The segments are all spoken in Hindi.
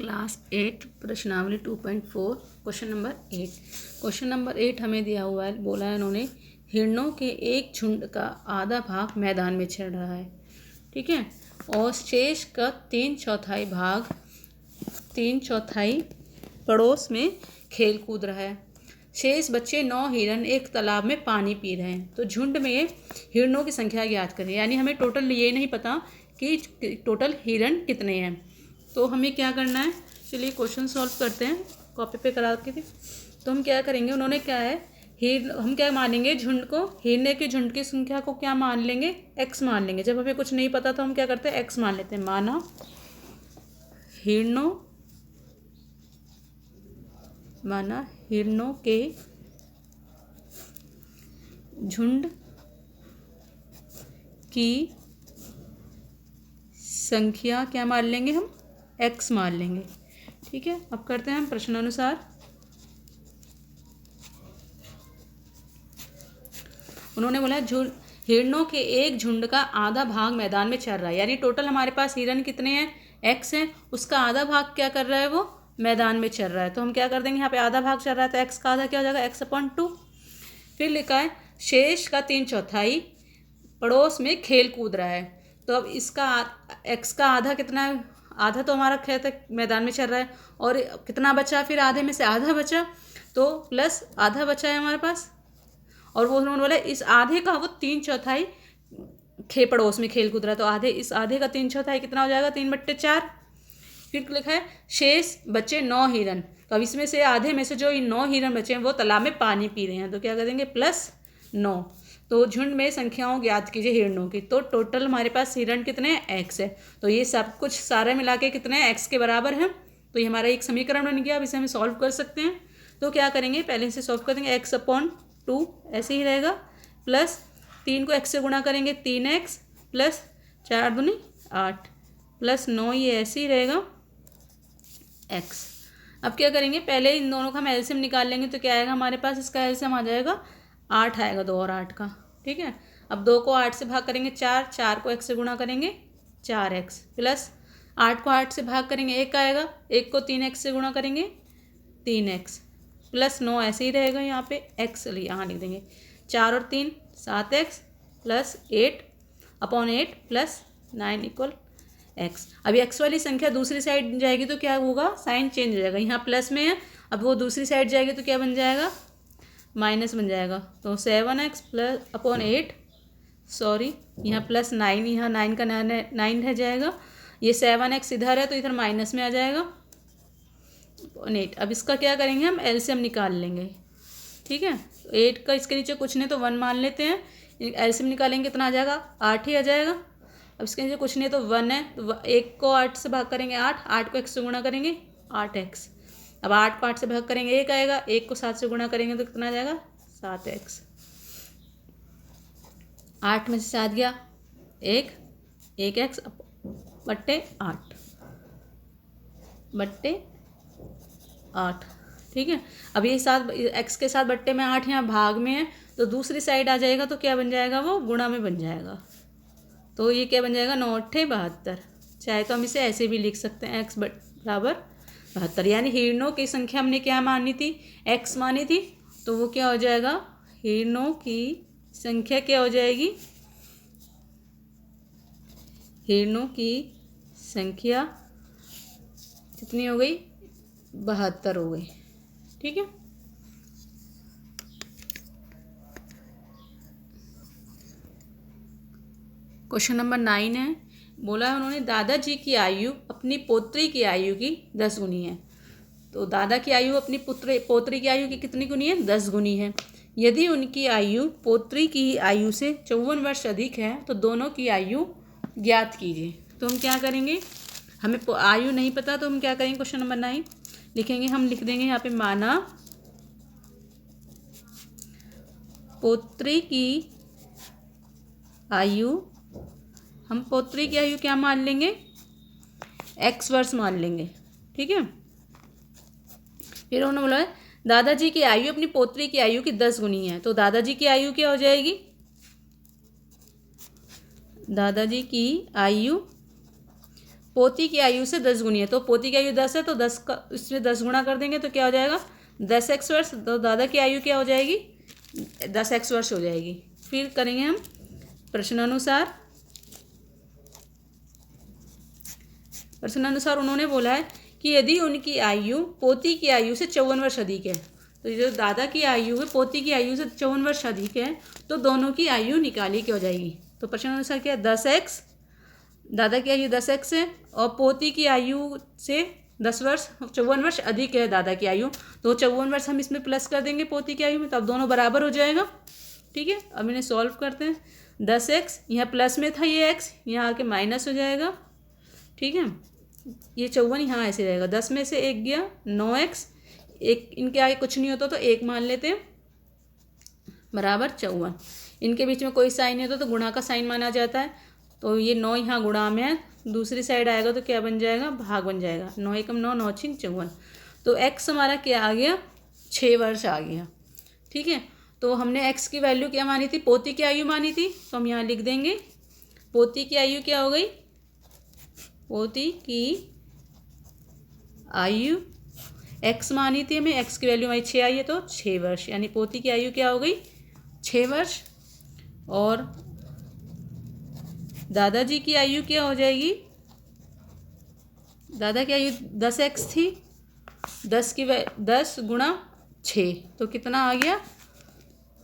क्लास 8 प्रश्नावली 2.4 क्वेश्चन नंबर 8 हमें दिया हुआ है। बोला है उन्होंने, हिरणों के एक झुंड का आधा भाग मैदान में चल रहा है, ठीक है, और शेष का तीन चौथाई पड़ोस में खेल कूद रहा है। शेष बच्चे 9 हिरण एक तालाब में पानी पी रहे हैं। तो झुंड में हिरणों की संख्या ज्ञात करें। यानी हमें टोटल ये नहीं पता कि टोटल हिरण कितने हैं। तो हमें क्या करना है, चलिए क्वेश्चन सॉल्व करते हैं, कॉपी पे करा के थी। तो हम क्या करेंगे, उन्होंने क्या है, हम क्या मानेंगे, झुंड को, हिरने के झुंड की संख्या को क्या मान लेंगे, x मान लेंगे। जब हमें कुछ नहीं पता तो हम क्या करते हैं, x मान लेते हैं। माना हिरणों के झुंड की संख्या क्या मान लेंगे, हम x मान लेंगे, ठीक है। अब करते हैं हम प्रश्नानुसार। उन्होंने बोला हिरणों के एक झुंड का आधा भाग मैदान में चल रहा है। यानी टोटल हमारे पास हिरण कितने हैं, x हैं, उसका आधा भाग क्या कर रहा है, वो मैदान में चल रहा है। तो हम क्या कर देंगे, यहाँ पे आधा भाग चल रहा है तो x का आधा क्या हो जाएगा, x/2। फिर लिखा है शेष का 3/4 पड़ोस में खेल कूद रहा है। तो अब इसका x का आधा कितना है, आधा तो हमारा खेत मैदान में चल रहा है, और कितना बचा, फिर आधे में से आधा बचा, तो प्लस आधा बचा है हमारे पास। और वो उन्होंने बोला इस आधे का वो 3/4 पड़ोस में खेल कूद रहा है। तो इस आधे का 3/4 कितना हो जाएगा, 3/4। फिर लिखा है शेष बचे 9 हिरण। तो अब इसमें से आधे में से जो 9 हिरण बचे हैं वो तालाब में पानी पी रहे हैं। तो क्या कर देंगे, +9। तो झुंड में संख्याओं ज्ञात कीजिए हिरणों की। तो टोटल हमारे पास हिरण कितने हैं, x है। तो ये सब कुछ सारे मिला के कितने हैं, x के बराबर है। तो ये हमारा एक समीकरण बन गया। अब इसे हम सॉल्व कर सकते हैं। तो क्या करेंगे, पहले इसे सॉल्व कर देंगे। x/2 ऐसे ही रहेगा, प्लस 3 को x से गुणा करेंगे 3x, प्लस 4 दूनी 8, प्लस 9, ये ऐसे ही रहेगा x। अब क्या करेंगे, पहले इन दोनों का हम एलसीएम निकाल लेंगे। तो क्या आएगा हमारे पास, इसका एलसीएम आ जाएगा 8 आएगा, 2 और 8 का, ठीक है। अब 2 को 8 से भाग करेंगे 4 को x से गुणा करेंगे 4x, प्लस 8 को 8 से भाग करेंगे 1 आएगा, 1 को 3x से गुणा करेंगे 3x, प्लस 9 ऐसे ही रहेगा। यहाँ पे x यहाँ लिख देंगे, 4 और 3 7x, प्लस 8/8 प्लस 9 = x। अभी x वाली संख्या दूसरी साइड जाएगी तो क्या होगा, साइन चेंज हो जाएगा। यहाँ प्लस में है, अब वो दूसरी साइड जाएगी तो क्या बन जाएगा, माइनस बन जाएगा। तो 7x +/8, सॉरी यहाँ +9, यहाँ 9 का 9 रह जाएगा। ये 7x इधर है तो इधर माइनस में आ जाएगा 8। अब इसका क्या करेंगे, हम एलसीएम निकाल लेंगे, ठीक है। 8 का इसके नीचे कुछ नहीं तो 1 मान लेते हैं। एलसीएम निकालेंगे कितना आ जाएगा, 8 ही आ जाएगा। अब इसके नीचे कुछ नहीं तो 1 है, तो 1 को 8 से भाग करेंगे 8 को x से गुणा करेंगे 8x। अब 8 को 8 से भाग करेंगे 1 आएगा, 1 को 7 से गुणा करेंगे तो कितना आ जाएगा, 7x। 8 में से 7 गया 1x /8 ठीक है। अब ये 7 x के साथ बट्टे में 8 यहाँ भाग में है, तो दूसरी साइड आ जाएगा तो क्या बन जाएगा, वो गुणा में बन जाएगा। तो ये क्या बन जाएगा, 9×8 = 72। चाहे तो हम इसे ऐसे भी लिख सकते हैं, x = 72। यानी हिरणों की संख्या हमने क्या मानी थी, x मानी थी। तो वो क्या हो जाएगा, हिरणों की संख्या क्या हो जाएगी, हिरणों की संख्या कितनी हो गई, 72 हो गई, ठीक है। क्वेश्चन नंबर 9 है। बोला है उन्होंने, दादाजी की आयु अपनी पोत्री की आयु की 10 गुनी है। तो दादा की आयु अपनी पोत्री की आयु की कितनी गुनी है, 10 गुनी है। यदि उनकी आयु पोत्री की आयु से 54 वर्ष अधिक है तो दोनों की आयु ज्ञात कीजिए। तो हम क्या करेंगे, हमें आयु नहीं पता तो हम क्या करेंगे, क्वेश्चन नंबर 9 लिखेंगे। हम लिख देंगे यहाँ पे, माना पोत्री की आयु, हम पोत्री की आयु क्या मान लेंगे, x वर्ष मान लेंगे, ठीक है। फिर उन्होंने बोला दादाजी की आयु अपनी पोत्री की आयु की 10 गुनी है। तो दादाजी की आयु क्या हो जाएगी, दादाजी की आयु पोती की आयु से 10 गुनी है, तो पोती की आयु 10 है तो 10 का इसमें 10 गुना कर देंगे तो क्या हो जाएगा 10x वर्ष। तो दादा की आयु क्या हो जाएगी 10x वर्ष हो जाएगी। फिर करेंगे हम प्रश्नानुसार। प्रश्नानुसार उन्होंने बोला है कि यदि उनकी आयु पोती की आयु से 54 वर्ष अधिक है, तो जो दादा की आयु है पोती की आयु से 54 वर्ष अधिक है, तो दोनों की आयु निकाली क्या हो जाएगी। तो प्रश्नानुसार क्या है 10x, दादा की आयु 10x है और पोती की आयु से 10 वर्ष 54 वर्ष अधिक है दादा की आयु, तो 54 वर्ष हम इसमें प्लस कर देंगे पोती की आयु में, तो अब दोनों बराबर हो जाएगा। ठीक है, अब इन्हें सॉल्व करते हैं। 10x यहाँ प्लस में था, ये x यहाँ आके माइनस हो जाएगा। ठीक है, ये 54 यहाँ ऐसे रहेगा, 10 में से 1 गया 9x, एक इनके आगे कुछ नहीं होता तो 1 मान लेते हैं बराबर 54। इनके बीच में कोई साइन नहीं होता तो गुणा का साइन माना जाता है, तो ये 9 यहाँ गुणा में है, दूसरी साइड आएगा तो क्या बन जाएगा भाग बन जाएगा। 9 एकम 9, 9 छिंग 54, तो x हमारा क्या आ गया 6 वर्ष आ गया। ठीक है, तो हमने x की वैल्यू क्या मानी थी पोती की आयु मानी थी, तो हम यहाँ लिख देंगे पोती की आयु क्या हो गई, पोती की आयु x मानी थी हमें, x की वैल्यू हमारी 6 आई है तो 6 वर्ष, यानी पोती की आयु क्या हो गई 6 वर्ष। और दादाजी की आयु क्या हो जाएगी, दादा की आयु 10x थी, 10 गुणा 6 तो कितना आ गया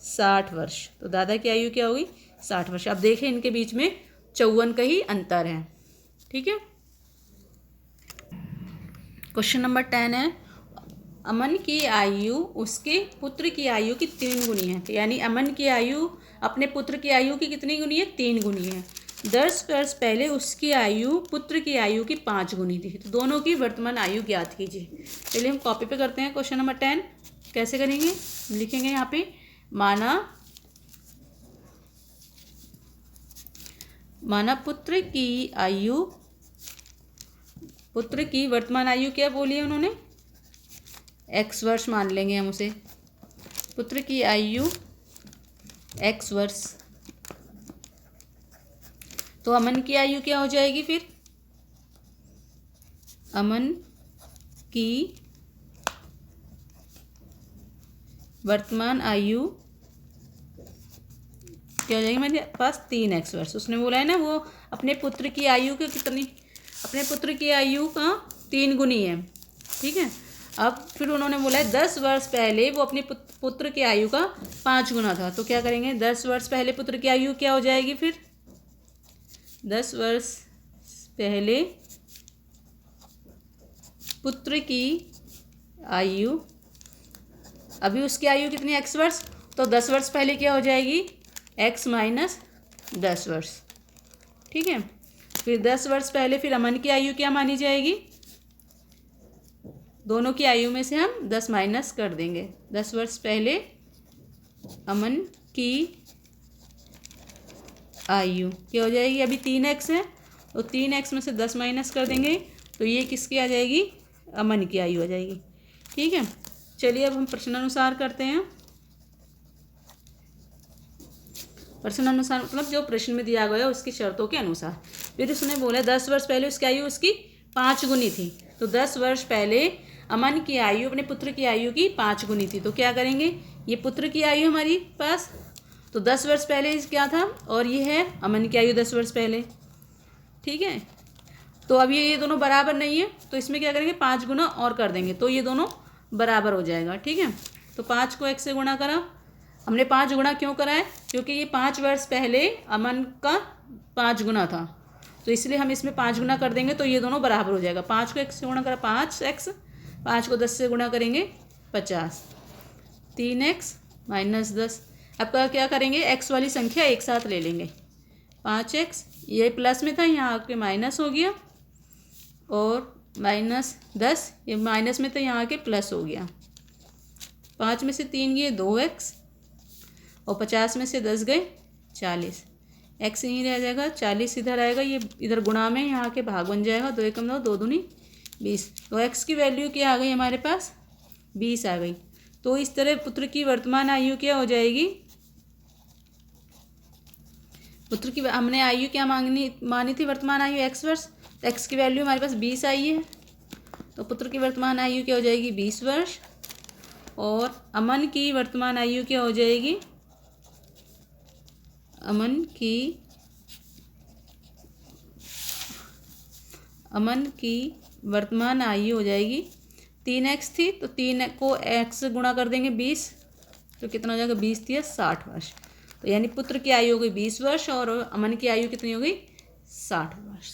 60 वर्ष। तो दादा की आयु क्या होगी 60 वर्ष। अब देखें इनके बीच में 54 का ही अंतर है। ठीक है, क्वेश्चन नंबर 10 है अमन की आयु उसके पुत्र की आयु की 3 गुनी है, यानी अमन की आयु अपने पुत्र की आयु की कितनी गुनी है 3 गुनी है। 10 वर्ष पहले उसकी आयु पुत्र की आयु की 5 गुनी थी, तो दोनों की वर्तमान आयु ज्ञात कीजिए। चलिए हम कॉपी पे करते हैं क्वेश्चन नंबर 10। कैसे करेंगे, लिखेंगे यहाँ पे माना पुत्र की वर्तमान आयु क्या बोली है उन्होंने x वर्ष मान लेंगे हम उसे, पुत्र की आयु x वर्ष। तो अमन की आयु क्या हो जाएगी, फिर अमन की वर्तमान आयु क्या हो जाएगी मेरे पास 3x वर्ष। उसने बोला है ना वो अपने पुत्र की आयु के कितनी, अपने पुत्र की आयु का 3 गुनी है। ठीक है, अब फिर उन्होंने बोला है 10 वर्ष पहले वो अपने पुत्र की आयु का 5 गुना था, तो क्या करेंगे 10 वर्ष पहले पुत्र की आयु क्या हो जाएगी, फिर 10 वर्ष पहले पुत्र की आयु, अभी उसकी आयु कितनी x वर्ष, तो 10 वर्ष पहले क्या हो जाएगी x माइनस 10 वर्ष। ठीक है, फिर 10 वर्ष पहले फिर अमन की आयु क्या मानी जाएगी, दोनों की आयु में से हम 10 माइनस कर देंगे। 10 वर्ष पहले अमन की आयु क्या हो जाएगी, अभी 3x है तो 3x में से 10 माइनस कर देंगे तो ये किसकी आ जाएगी अमन की आयु आ जाएगी। ठीक है, चलिए अब हम प्रश्नानुसार करते हैं। प्रश्नानुसार मतलब जो प्रश्न में दिया गया है उसकी शर्तों के अनुसार। फिर उसने बोला 10 वर्ष पहले उसकी आयु उसकी 5 गुनी थी, तो 10 वर्ष पहले अमन की आयु अपने पुत्र की आयु की 5 गुनी थी, तो क्या करेंगे ये पुत्र की आयु हमारी पास, तो 10 वर्ष पहले क्या था और ये है अमन की आयु 10 वर्ष पहले। ठीक है, तो अब ये दोनों बराबर नहीं है तो इसमें क्या करेंगे 5 गुना और कर देंगे तो ये दोनों बराबर हो जाएगा। ठीक है, तो 5 को 1 से गुणा करा, हमने 5 गुणा क्यों करा है क्योंकि ये 5 वर्ष पहले अमन का 5 गुना था, तो इसलिए हम इसमें 5 गुना कर देंगे तो ये दोनों बराबर हो जाएगा। 5 को 1 से गुणा करा 5x, 5 को 10 से गुणा करेंगे 50, 3x माइनस 10। अब क्या करेंगे x वाली संख्या एक साथ ले लेंगे, 5x ये प्लस में था यहाँ आके माइनस हो गया और माइनस 10 ये माइनस में था यहाँ आके प्लस हो गया। 5 में से 3 गए 2x और 50 में से 10 गए 40, x यहीं रह जाएगा, 40 इधर आएगा, ये इधर गुणा में यहाँ के भाग बन जाएगा, 2 एकम 2, 2 दूनी 20। तो x की वैल्यू क्या आ गई हमारे पास 20 आ गई। तो इस तरह पुत्र की वर्तमान आयु क्या हो जाएगी, पुत्र की हमने आयु क्या मानी थी वर्तमान आयु x वर्ष, एक्स की वैल्यू हमारे पास 20 आई है, तो पुत्र की वर्तमान आयु क्या हो जाएगी 20 वर्ष, और अमन की वर्तमान आयु क्या हो जाएगी, अमन की वर्तमान आयु हो जाएगी 3x थी, तो 3 को x गुणा कर देंगे 20, तो कितना हो जाएगा 20 थी 60 वर्ष। तो यानी पुत्र की आयु हो गई 20 वर्ष और अमन की आयु कितनी हो गई 60 वर्ष।